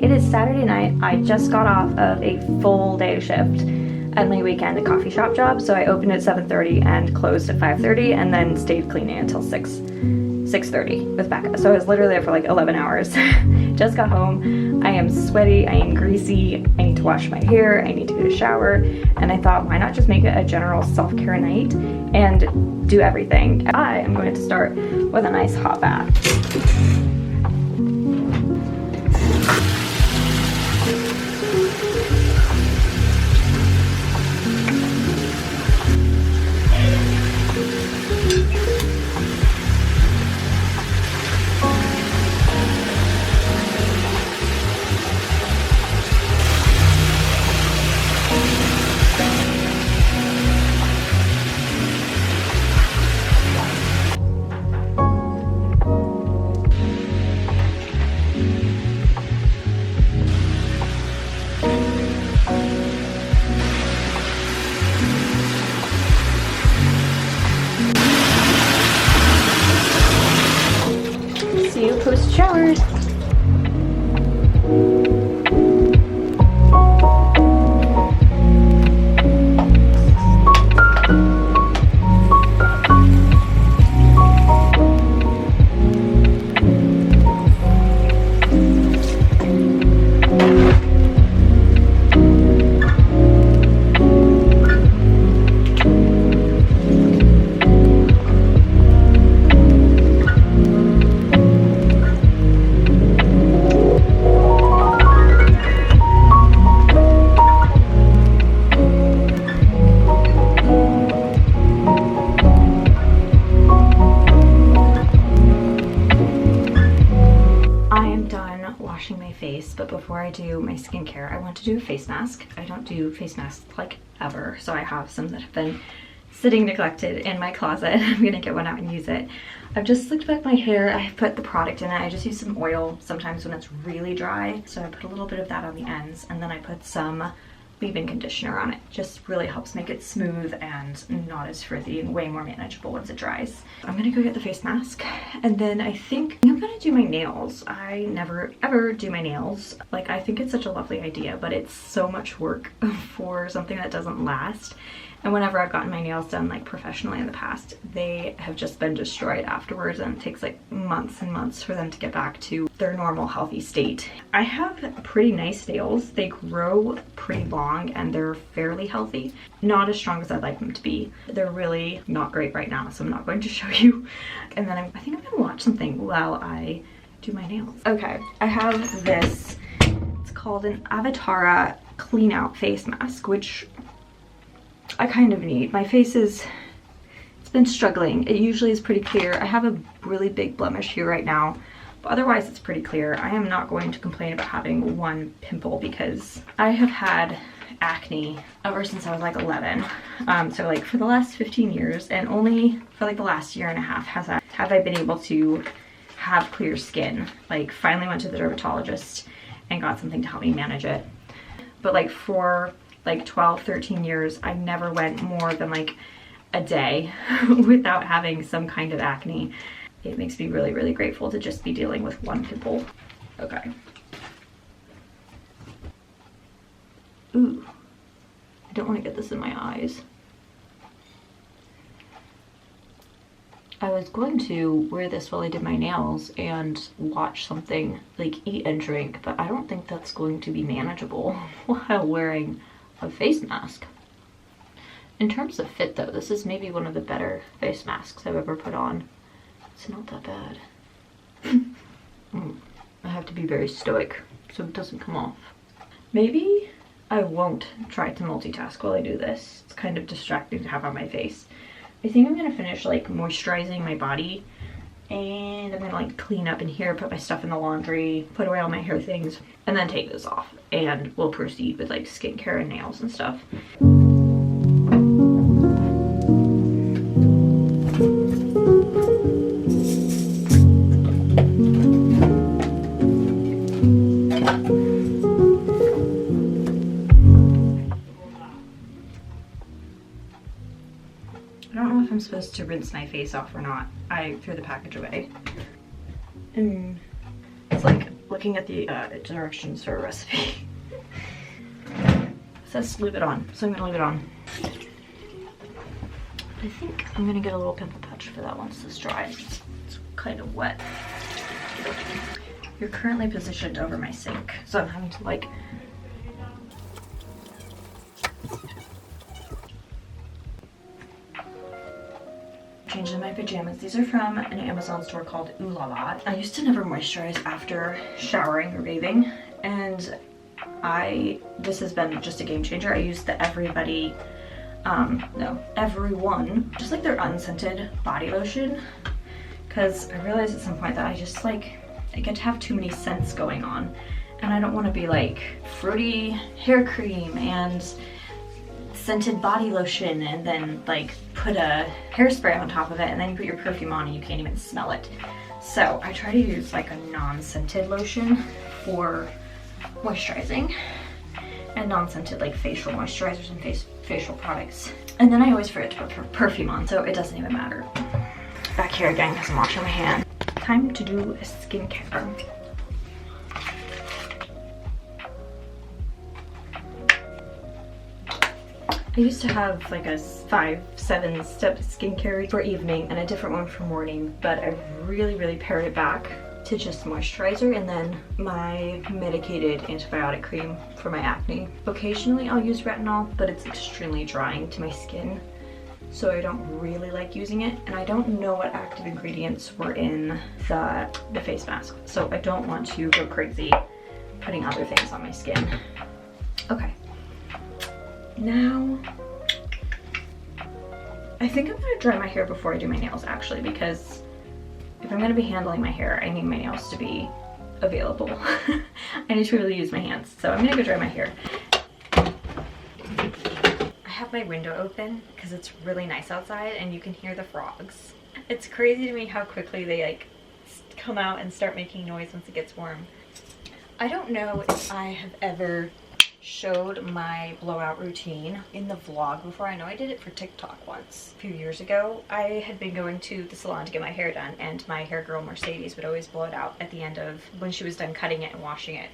It is Saturday night. I just got off of a full day shift at my weekend coffee shop job. So I opened at 7:30 and closed at 5:30 and then stayed cleaning until 6:30 with Becca. So I was literally there for like 11 hours. Just got home. I am sweaty, I am greasy, I need to wash my hair, I need to get a shower. And I thought, why not just make it a general self-care night and do everything. I am going to start with a nice hot bath. See you post showers. Washing my face, but before I do my skincare, I want to do a face mask. I don't do face masks like ever, so I have some that have been sitting neglected in my closet. I'm gonna get one out and use it. I've just slicked back my hair. I put the product in it. I just use some oil sometimes when it's really dry, so I put a little bit of that on the ends, and then I put some leave-in conditioner on it. Just really helps make it smooth and not as frizzy and way more manageable once it dries. I'm gonna go get the face mask, and then I think I'm gonna do my nails. I never ever do my nails. Like, I think it's such a lovely idea, but it's so much work for something that doesn't last. And whenever I've gotten my nails done like professionally in the past, they have just been destroyed afterwards, and it takes like months and months for them to get back to their normal healthy state. I have pretty nice nails. They grow pretty long and they're fairly healthy. Not as strong as I'd like them to be. They're really not great right now, so I'm not going to show you. And then I think I'm gonna watch something while I do my nails. Okay, I have this. It's called an Avatara Clean Out Face Mask, which I kind of need. My face it's been struggling. It usually is pretty clear. I have a really big blemish here right now, but otherwise it's pretty clear. I am not going to complain about having one pimple because I have had acne ever since I was like 11. So like for the last 15 years, and only for like the last year and a half have I been able to have clear skin. Like, finally went to the dermatologist and got something to help me manage it. But like for like 12-13 years, I never went more than like a day without having some kind of acne. It makes me really, really grateful to just be dealing with one pimple. Okay. Ooh, I don't want to get this in my eyes. I was going to wear this while I did my nails and watch something, like eat and drink, but I don't think that's going to be manageable while wearing a face mask. In terms of fit though, this is maybe one of the better face masks I've ever put on. It's not that bad. I have to be very stoic so it doesn't come off. Maybe I won't try to multitask while I do this. It's kind of distracting to have on my face. I think I'm gonna finish like moisturizing my body, and I'm gonna like clean up in here, put my stuff in the laundry, put away all my hair things, and then take this off, and we'll proceed with like skincare and nails and stuff. I don't know if I'm supposed to rinse my face off or not. I threw the package away. And it's like looking at the directions for a recipe. It says leave it on, so I'm gonna leave it on. I think I'm gonna get a little pimple patch for that once this dries. It's kind of wet. You're currently positioned over my sink, so I'm having to like change in my pajamas. These are from an Amazon store called Ooh La La. I used to never moisturize after showering or bathing, and this has been just a game changer. I use the Everyone, just like their unscented body lotion, because I realized at some point that I just like, I get to have too many scents going on, and I don't want to be like fruity hair cream and scented body lotion and then like put a hairspray on top of it and then you put your perfume on and you can't even smell it. So I try to use like a non-scented lotion for moisturizing, and non-scented like facial moisturizers and facial products. And then I always forget to put perfume on, so it doesn't even matter. Back here again because I'm washing my hand. Time to do a skincare. I used to have like a 5-7 step skincare for evening and a different one for morning, but I really pared it back to just moisturizer and then my medicated antibiotic cream for my acne. Occasionally I'll use retinol, but it's extremely drying to my skin, so I don't really like using it, and I don't know what active ingredients were in the face mask, so I don't want to go crazy putting other things on my skin. Okay. Now, I think I'm gonna dry my hair before I do my nails actually, because if I'm gonna be handling my hair, I need my nails to be available. I need to really use my hands, so I'm gonna go dry my hair. I have my window open because it's really nice outside and you can hear the frogs. It's crazy to me how quickly they like come out and start making noise once it gets warm. I don't know if I have ever showed my blowout routine in the vlog before. I know I did it for TikTok once a few years ago. I had been going to the salon to get my hair done, and my hair girl Mercedes would always blow it out at the end of when she was done cutting it and washing it.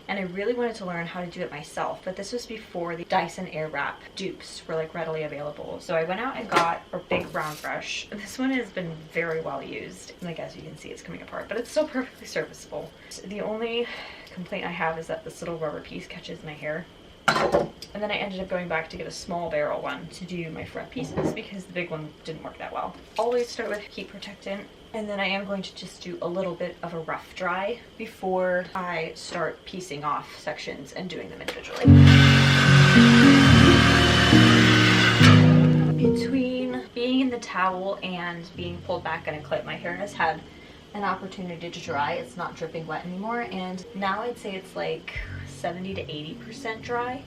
And I really wanted to learn how to do it myself, but this was before the Dyson Airwrap dupes were like readily available. So I went out and got a big round brush. This one has been very well used, and like as you can see it's coming apart, but it's still perfectly serviceable. The only complaint I have is that this little rubber piece catches my hair. And then I ended up going back to get a small barrel one to do my front pieces because the big one didn't work that well. Always start with heat protectant, and then I am going to just do a little bit of a rough dry before I start piecing off sections and doing them individually. Between being in the towel and being pulled back in a clip, my hair has had an opportunity to dry. It's not dripping wet anymore, and now I'd say it's like 70 to 80% dry.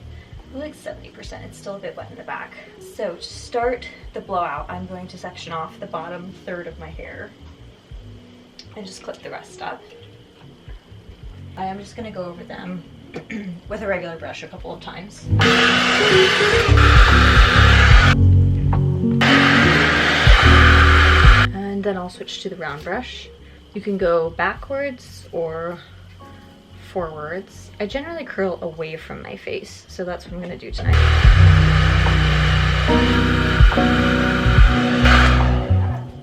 Like 70%, it's still a bit wet in the back. So to start the blowout, I'm going to section off the bottom third of my hair and just clip the rest up. I am just gonna go over them with a regular brush a couple of times. And then I'll switch to the round brush. You can go backwards or forwards. I generally curl away from my face, so that's what I'm gonna do tonight.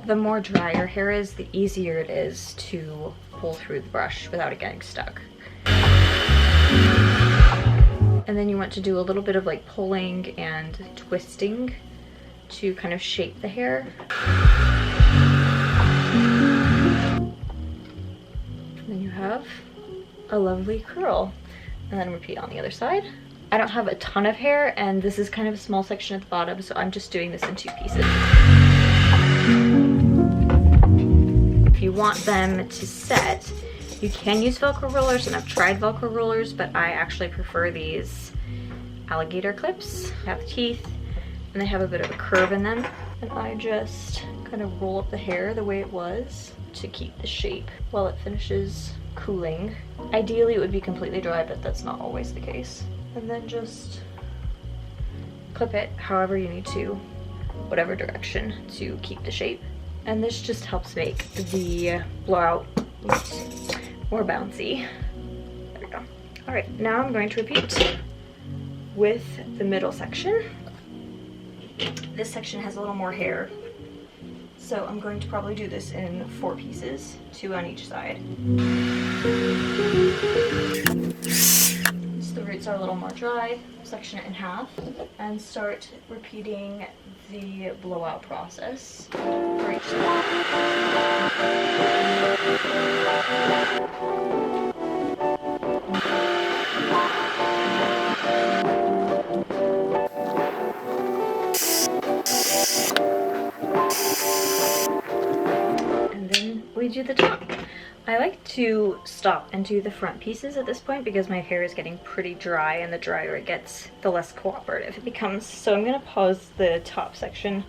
The more dry your hair is, the easier it is to pull through the brush without it getting stuck. And then you want to do a little bit of like pulling and twisting to kind of shape the hair. And then you have a lovely curl. And then repeat on the other side. I don't have a ton of hair, and this is kind of a small section at the bottom, so I'm just doing this in 2 pieces. If you want them to set, you can use Velcro rollers, and I've tried Velcro rollers, but I actually prefer these alligator clips. They have teeth, and they have a bit of a curve in them. And I just kind of roll up the hair the way it was to keep the shape while it finishes cooling. Ideally it would be completely dry, but that's not always the case. And then just clip it however you need to, whatever direction, to keep the shape. And this just helps make the blowout more bouncy. we go. All right, now I'm going to repeat with the middle section. This section has a little more hair, so I'm going to probably do this in 4 pieces, 2 on each side. So the roots are a little more dry, section it in half, and start repeating the blowout process for each side. And then we do the top. I like to stop and do the front pieces at this point because my hair is getting pretty dry, and the drier it gets, the less cooperative it becomes. So I'm gonna pause the top section,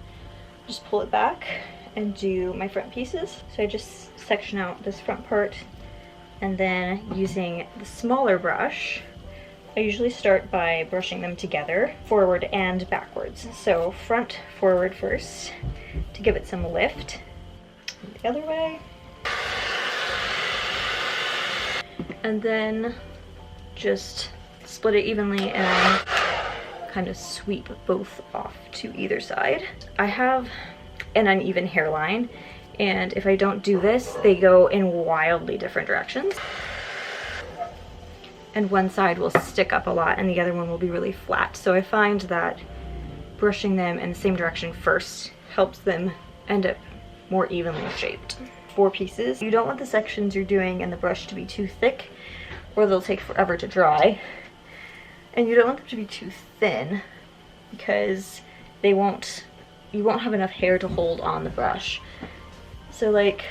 just pull it back, and do my front pieces. So I just section out this front part, and then using the smaller brush, I usually start by brushing them together, forward and backwards. So front, forward first, to give it some lift, and the other way. And then just split it evenly and kind of sweep both off to either side. I have an uneven hairline, and if I don't do this, they go in wildly different directions. And one side will stick up a lot and the other one will be really flat. So I find that brushing them in the same direction first helps them end up more evenly shaped. 4 pieces. You don't want the sections you're doing in the brush to be too thick, or they'll take forever to dry. And you don't want them to be too thin because you won't have enough hair to hold on the brush. So like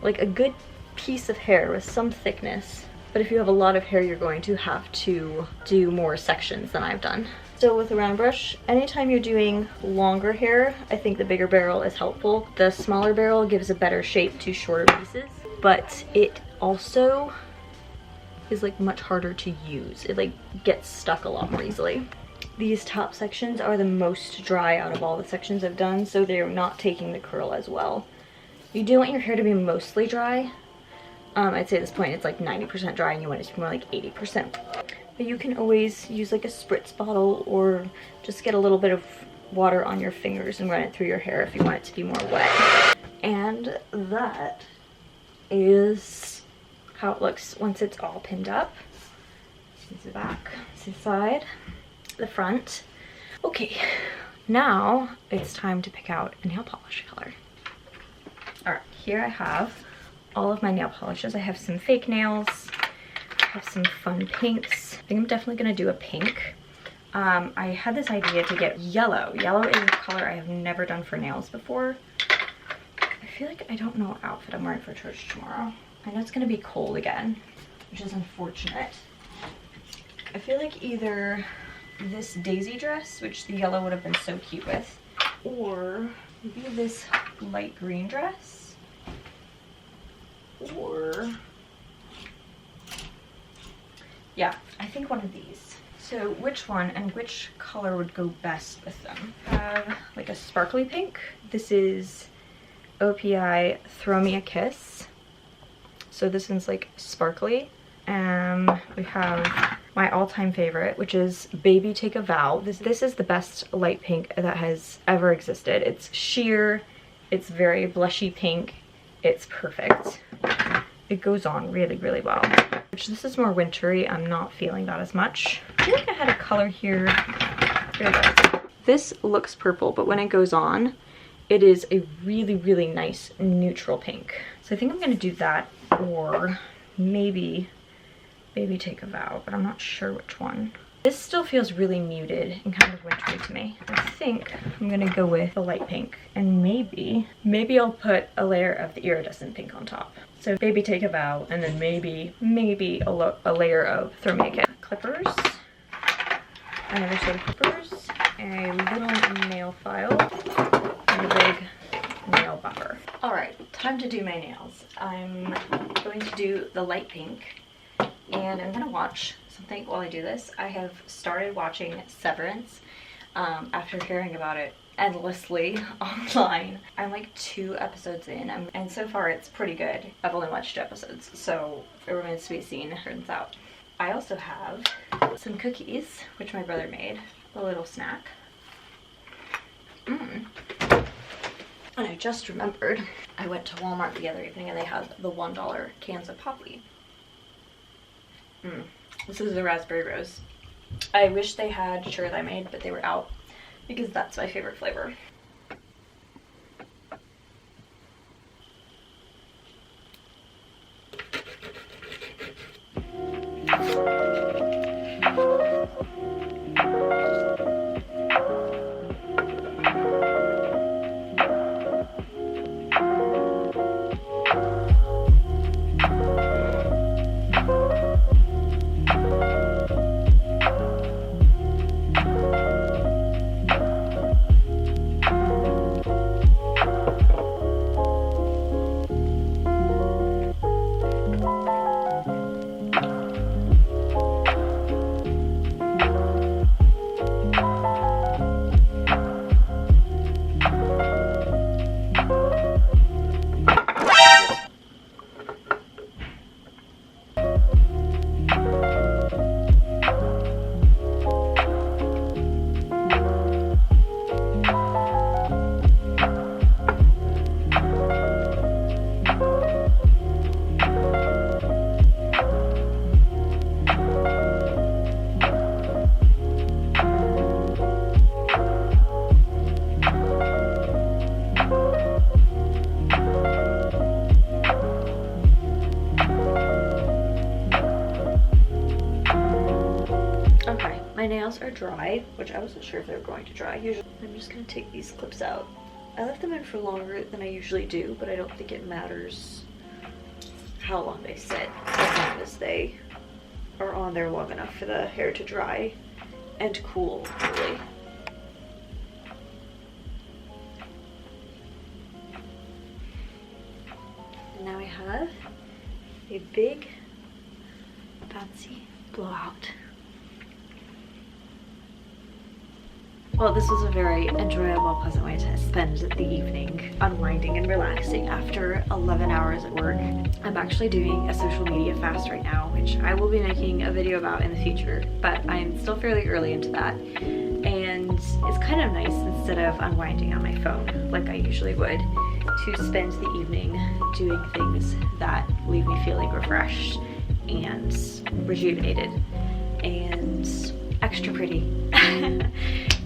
a good piece of hair with some thickness. But if you have a lot of hair, you're going to have to do more sections than I've done. So with a round brush, anytime you're doing longer hair, I think the bigger barrel is helpful. The smaller barrel gives a better shape to shorter pieces, but it also is like much harder to use. It like gets stuck a lot more easily. These top sections are the most dry out of all the sections I've done, so they're not taking the curl as well. You do want your hair to be mostly dry. I'd say at this point it's like 90% dry and you want it to be more like 80%. But you can always use like a spritz bottle or just get a little bit of water on your fingers and run it through your hair if you want it to be more wet. And that is how it looks once it's all pinned up. This is the back, this is the side, the front. Okay, now it's time to pick out a nail polish color. All right, here I have all of my nail polishes. I have some fake nails, I have some fun pinks. I think I'm definitely gonna do a pink. I had this idea to get yellow. Yellow is a color I have never done for nails before. I feel like I don't know what outfit I'm wearing for church tomorrow. I know it's gonna be cold again, which is unfortunate. I feel like either this daisy dress, which the yellow would have been so cute with, or maybe this light green dress. Or, yeah, I think one of these. So which one and which color would go best with them? I have like a sparkly pink. This is OPI Throw Me a Kiss. So this one's like sparkly. We have my all-time favorite, which is Baby Take a Vow. This is the best light pink that has ever existed. It's sheer, it's very blushy pink, it's perfect. It goes on really, really well. This is more wintry. I'm not feeling that as much. I feel like I had a color here. Here it goes. This looks purple, but when it goes on, it is a really, really nice neutral pink. So I think I'm gonna do that, or maybe Baby Take a Vow, but I'm not sure which one. This still feels really muted and kind of wintry to me. I think I'm gonna go with the light pink, and maybe I'll put a layer of the iridescent pink on top. So Baby Take a Vow, and then maybe a layer of Throw Me a Kiss. Clippers, another set of clippers, a little nail file, and a big nail buffer. All right, time to do my nails. I'm going to do the light pink, and I'm gonna watch something while I do this. I have started watching Severance after hearing about it endlessly online. I'm like 2 episodes in, and so far it's pretty good. I've only watched 2 episodes, so it remains to be seen. Turns out. I also have some cookies, which my brother made, a little snack. And I just remembered, I went to Walmart the other evening and they had the $1 cans of poppy. This is the raspberry rose. I wish they had sure that I made, but they were out because that's my favorite flavor. My nails are dry, which I wasn't sure if they were going to dry. Usually, I'm just going to take these clips out. I left them in for longer than I usually do, but I don't think it matters how long they sit, as long as they are on there long enough for the hair to dry and cool, really. And now I have a big, fancy blowout. Well, this was a very enjoyable, pleasant way to spend the evening, unwinding and relaxing after 11 hours at work. I'm actually doing a social media fast right now, which I will be making a video about in the future, but I'm still fairly early into that. And it's kind of nice, instead of unwinding on my phone like I usually would, to spend the evening doing things that leave me feeling refreshed and rejuvenated and extra pretty.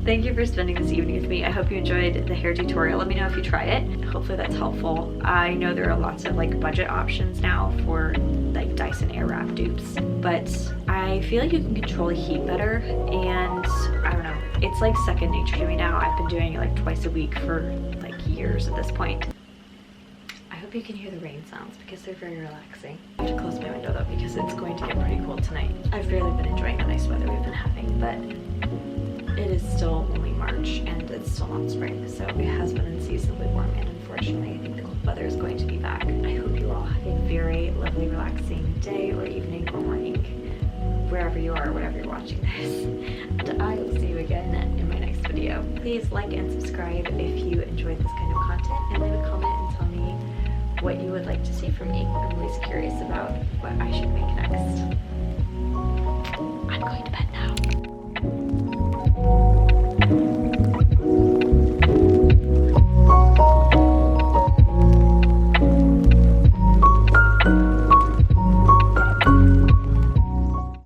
Thank you for spending this evening with me. I hope you enjoyed the hair tutorial. Let me know if you try it. Hopefully that's helpful. I know there are lots of like budget options now for like Dyson Airwrap dupes, but I feel like you can control the heat better, and I don't know, it's like second nature to me now. I've been doing it like twice a week for like years at this point. I hope you can hear the rain sounds because they're very relaxing. I have to close my window though because it's going to get pretty cold tonight. I've really been enjoying the nice weather we've been having, but it is still only March and it's still not spring, so it has been unseasonably warm, and unfortunately I think the cold weather is going to be back. I hope you all have a very lovely, relaxing day or evening or morning, wherever you are, whatever you're watching this. And I will see you again in my next video. Please like and subscribe if you enjoyed this kind of content, and leave a comment and tell me what you would like to see from me. I'm always curious about what I should make next. I'm going to bed now.